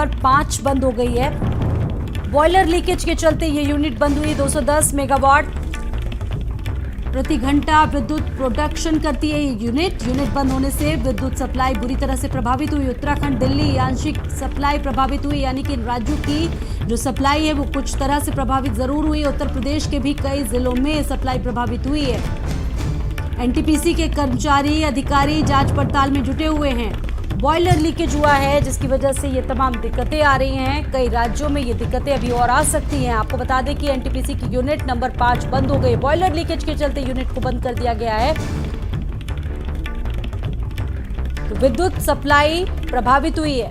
Number 5 बंद हो गई है। बॉयलर लीकेज के चलते ये यूनिट बंद हुई। 210 मेगावाट प्रति घंटा विद्युत प्रोडक्शन करती है ये यूनिट बंद होने से विद्युत सप्लाई बुरी तरह से प्रभावित हुई। उत्तराखंड, दिल्ली आंशिक सप्लाई प्रभावित हुई, यानी कि इन राज्यों की जो सप्लाई है वो कुछ तरह से प्रभावित जरूर हुई। उत्तर प्रदेश के भी कई जिलों में सप्लाई प्रभावित हुई है। एनटीपीसी के कर्मचारी अधिकारी जांच पड़ताल में जुटे हुए हैं। बॉयलर लीकेज हुआ है जिसकी वजह से ये तमाम दिक्कतें आ रही हैं। कई राज्यों में ये दिक्कतें अभी और आ सकती हैं। आपको बता दें कि एनटीपीसी की यूनिट नंबर 5 बंद हो गई। बॉयलर लीकेज के चलते यूनिट को बंद कर दिया गया है। तो विद्युत सप्लाई प्रभावित हुई है।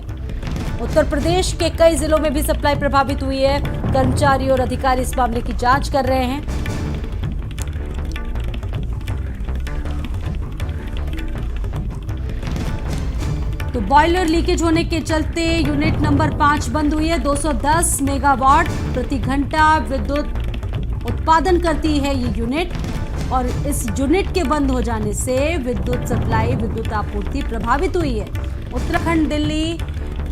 उत्तर प्रदेश के कई जिलों में भी सप्लाई प्रभावित हुई है। कर्मचारी और अधिकारी इस मामले की जांच कर रहे हैं। तो बॉयलर लीकेज होने के चलते यूनिट नंबर 5 बंद हुई है। 210 मेगावाट प्रति घंटा विद्युत उत्पादन करती है ये यूनिट, और इस यूनिट के बंद हो जाने से विद्युत सप्लाई, विद्युत आपूर्ति प्रभावित हुई है। उत्तराखंड, दिल्ली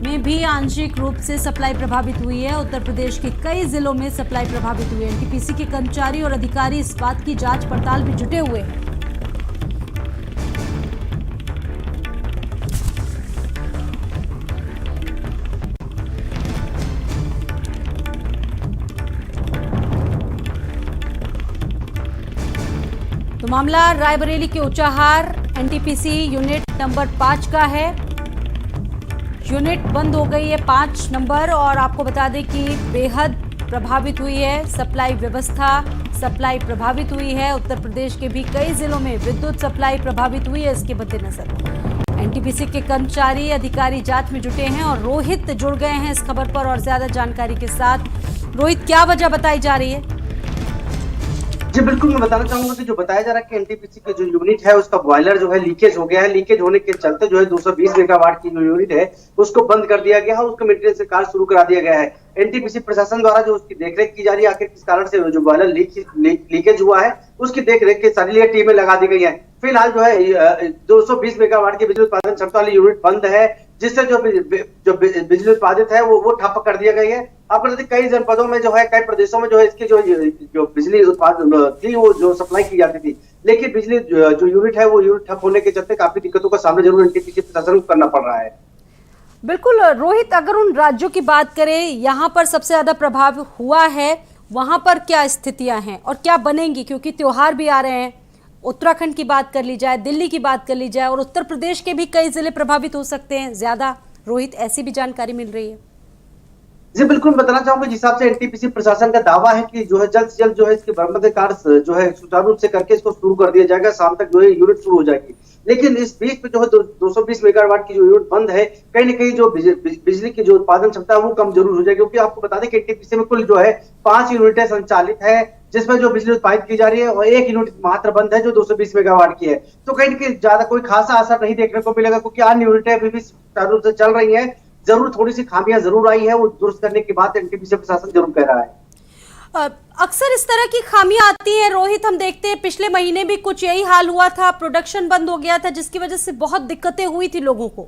में भी आंशिक रूप से सप्लाई प्रभावित हुई है। उत्तर प्रदेश के कई जिलों में सप्लाई प्रभावित हुई है। एनटीपीसी के कर्मचारी और अधिकारी इस बात की जांच पड़ताल में जुटे हुए हैं। तो मामला रायबरेली के ऊंचाहार एनटीपीसी यूनिट नंबर 5 का है। यूनिट बंद हो गई है 5 नंबर, और आपको बता दें कि बेहद प्रभावित हुई है सप्लाई व्यवस्था, सप्लाई प्रभावित हुई है। उत्तर प्रदेश के भी कई जिलों में विद्युत सप्लाई प्रभावित हुई है। इसके मद्देनजर एनटीपीसी के कर्मचारी अधिकारी जांच में जुटे हैं, और रोहित जुड़ गए हैं इस खबर पर और ज्यादा जानकारी के साथ। रोहित, क्या वजह बताई जा रही है? जी बिल्कुल, मैं बताना चाहूंगा कि जो बताया जा रहा है कि एनटीपीसी के जो यूनिट है उसका बॉयलर जो है लीकेज हो गया है। लीकेज होने के चलते जो है 220 मेगावाट की जो यूनिट है उसको बंद कर दिया गया है, उसका मेंटेनेंस का कार्य शुरू करा दिया गया है। एनटीपीसी प्रशासन द्वारा जो उसकी देखरेख की जा रही है, आखिर किस कारण से जो बॉयलर लीकेज हुआ है उसकी देखरेख के सारी लिए टीमें लगा दी गई है। फिलहाल जो है 220 मेगावाट की बिजली उत्पादन क्षमता वाली यूनिट बंद है, जिससे जो बिजली उत्पादित है वो ठप कर दिया गई है। आपको बता दें कई जनपदों में जो है, कई प्रदेशों में जो है इसकी जो बिजली उत्पादन थी वो जो सप्लाई की जाती थी, लेकिन बिजली जो यूनिट है वो यूनिट ठप होने के चलते काफी दिक्कतों का सामना जरूर एनटीपीसी प्रशासन को करना पड़ रहा है। बिल्कुल रोहित, अगर उन राज्यों की बात करें यहाँ पर सबसे ज्यादा प्रभाव हुआ है, वहां पर क्या स्थितियां हैं और क्या बनेंगी? क्योंकि त्योहार भी आ रहे हैं। उत्तराखंड की बात कर ली जाए, दिल्ली की बात कर ली जाए, और उत्तर प्रदेश के भी कई जिले प्रभावित हो सकते हैं ज्यादा। रोहित, ऐसी भी जानकारी मिल रही है। जी बिल्कुल, बताना चाहूंगा जिस हिसाब से एनटीपीसी प्रशासन का दावा है कि जो है जल्द से जल्द जो है इसकी मरम्मत कार्य जो है सुचारू रूप से करके इसको शुरू कर दिया जाएगा। शाम तक जो है यूनिट शुरू हो जाएगी। लेकिन इस बीच में जो है 220 मेगावाट की जो यूनिट बंद है, कहीं ना कहीं जो बिजली की जो उत्पादन क्षमता है वो कम जरूर हो जाएगी। क्योंकि आपको बता दें कि एनटीपीसी में कुल जो है 5 यूनिटें संचालित है, जिसमें जो बिजली उत्पादित की जा रही है, और एक यूनिट मात्र बंद है जो 220 मेगावाट की है। तो कहीं ना कहीं ज्यादा कोई खासा असर नहीं देखने को मिलेगा, क्योंकि अन्य यूनिटें अभी भी सुचारू रूप से चल रही है। जरूर थोड़ी सी खामियां जरूर आई है, वो दुरुस्त करने की बात एनटीपीसी प्रशासन जरूर कह रहा है। अक्सर इस तरह की खामियां आती हैं रोहित, हम देखते हैं पिछले महीने भी कुछ यही हाल हुआ था, प्रोडक्शन बंद हो गया था जिसकी वजह से बहुत दिक्कतें हुई थी लोगों को।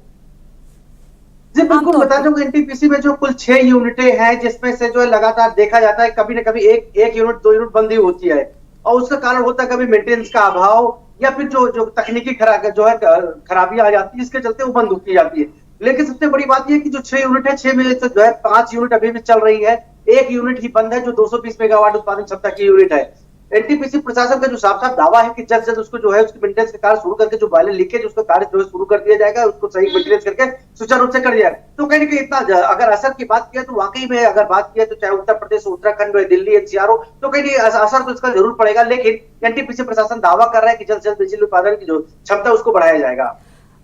जी बिल्कुल, बता दूं कि एनटीपीसी में जो कुल 6 यूनिटें हैं, जिसमें से जो है लगातार देखा जाता है कभी न कभी एक यूनिट 2 यूनिट बंद ही होती है, और उसका कारण होता है कभी मेंटेनेंस का अभाव या फिर जो तकनीकी खराबियां आ जाती है, जिसके चलते वो बंद की जाती है। लेकिन सबसे बड़ी बात यह है कि जो 6 यूनिट है, 6 में से जो है 5 यूनिट अभी भी चल रही है, एक यूनिट ही बंद है जो 220 मेगावाट उत्पादन क्षमता की यूनिट है। एनटीपीसी प्रशासन का जो साफ दावा है कि जल्द से जल्द उसको जो है उसकी मेंटेनेंस का कार्य शुरू करके जो बॉयलर लीकेज उसका कार्य जो है शुरू कर दिया जाएगा, उसको सही मेंटेनेंस करके सुचारू रूप से कर दिया जाएगा। तो कहीं ना कहीं इतना अगर असर की बात किया तो वाकई में अगर बात किया तो चाहे उत्तर प्रदेश, उत्तराखंड, दिल्ली, एनसीआर हो, तो कहीं असर तो इसका जरूर पड़ेगा। लेकिन एनटीपीसी प्रशासन दावा कर रहा है कि जल्द से जल्द बिजली उत्पादन की जो क्षमता उसको बढ़ाया जाएगा।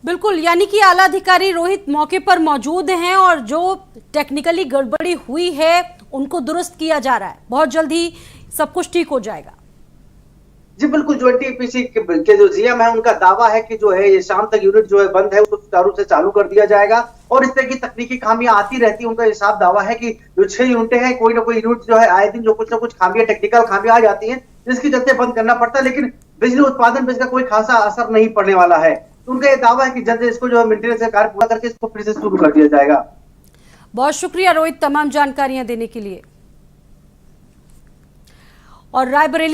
बिल्कुल, यानी कि आला अधिकारी रोहित मौके पर मौजूद हैं और जो टेक्निकली गड़बड़ी हुई है उनको दुरुस्त किया जा रहा है। बहुत जल्द ही सब कुछ ठीक हो जाएगा। जी बिल्कुल, जो एनटीपीसी के जो जीएम है उनका दावा है कि जो है ये शाम तक यूनिट जो है बंद है उसको सुचारू से चालू कर दिया जाएगा, और इस तरह की तकनीकी खामियां आती रहती है। उनका ये साफ दावा है कि जो 6 यूनिटें हैं, कोई ना कोई यूनिट जो है आए दिन जो कुछ ना कुछ खामियां, टेक्निकल खामियां आ जाती हैं, जिसकी चलते बंद करना पड़ता है। लेकिन बिजली उत्पादन पर इसका कोई खासा असर नहीं पड़ने वाला है। उनका ये दावा है कि जल्द इसको जो मेंटेनेंस का कार्य पूरा करके इसको फिर से शुरू कर दिया जाएगा। बहुत शुक्रिया रोहित तमाम जानकारियां देने के लिए। और रायबरेली